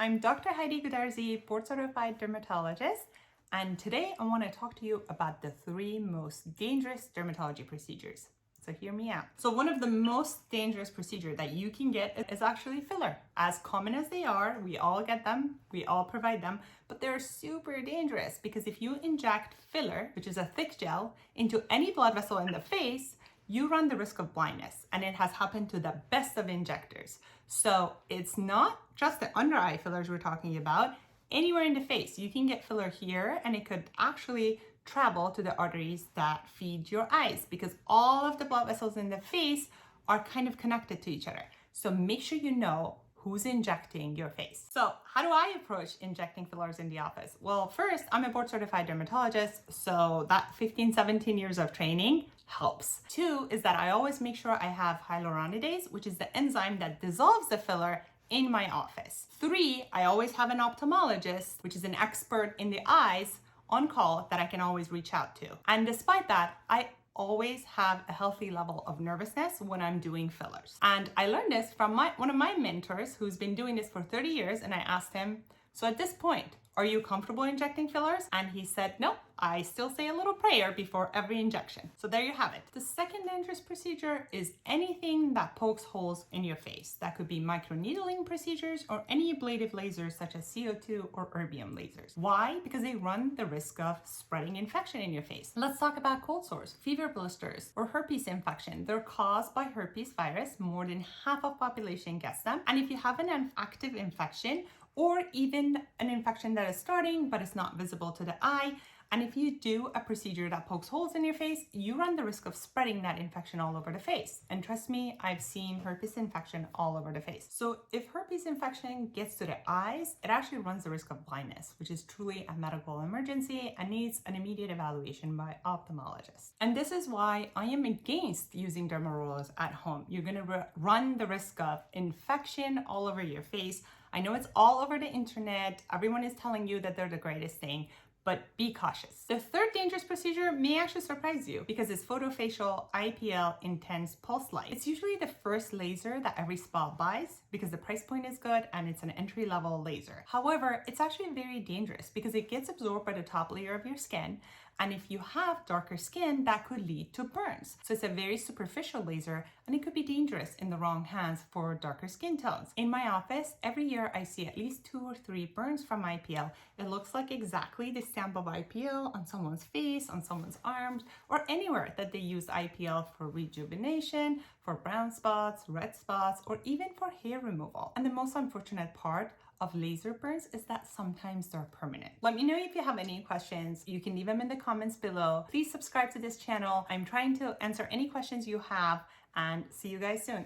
I'm Dr. Heidi Goodarzi, board certified dermatologist, and today I want to talk to you about the 3 most dangerous dermatology procedures. So hear me out. So one of the most dangerous procedure that you can get is actually filler. As common as they are, we all get them, we all provide them, but they're super dangerous because if you inject filler, which is a thick gel, into any blood vessel in the face, you run the risk of blindness, and it has happened to the best of injectors. So it's not just the under eye fillers we're talking about. Anywhere in the face, you can get filler here, and it could actually travel to the arteries that feed your eyes because all of the blood vessels in the face are kind of connected to each other. So make sure you know who's injecting your face. So how do I approach injecting fillers in the office? Well, first, I'm a board certified dermatologist, so that 15, 17 years of training helps. 2 is that I always make sure I have hyaluronidase, which is the enzyme that dissolves the filler in my office. 3, I always have an ophthalmologist, which is an expert in the eyes, on call that I can always reach out to. And despite that, I always have a healthy level of nervousness when I'm doing fillers. And I learned this from one of my mentors who's been doing this for 30 years, and I asked him, so at this point, are you comfortable injecting fillers? And he said, no, I still say a little prayer before every injection. So there you have it. The second dangerous procedure is anything that pokes holes in your face. That could be microneedling procedures or any ablative lasers such as CO2 or erbium lasers. Why? Because they run the risk of spreading infection in your face. Let's talk about cold sores, fever blisters, or herpes infection. They're caused by herpes virus. More than half of population gets them. And if you have an active infection, or even an infection that is starting but it's not visible to the eye, and if you do a procedure that pokes holes in your face, you run the risk of spreading that infection all over the face. And trust me, I've seen herpes infection all over the face. So if herpes infection gets to the eyes, it actually runs the risk of blindness, which is truly a medical emergency and needs an immediate evaluation by ophthalmologists. And this is why I am against using derma rollers at home. You're gonna run the risk of infection all over your face. I know it's all over the internet. Everyone is telling you that they're the greatest thing, but be cautious. The third dangerous procedure may actually surprise you because it's photofacial IPL intense pulse light. It's usually the first laser that every spa buys because the price point is good and it's an entry-level laser. However, it's actually very dangerous because it gets absorbed by the top layer of your skin, and if you have darker skin, that could lead to burns. So it's a very superficial laser, and it could be dangerous in the wrong hands for darker skin tones. In my office, every year I see at least 2 or 3 burns from IPL. It looks like exactly the stamp of IPL on someone's face, on someone's arms, or anywhere that they use IPL for rejuvenation, for brown spots, red spots, or even for hair removal. And the most unfortunate part of laser burns is that sometimes they're permanent. Let me know if you have any questions. You can leave them in the comments below. Please subscribe to this channel. I'm trying to answer any questions you have, and see you guys soon.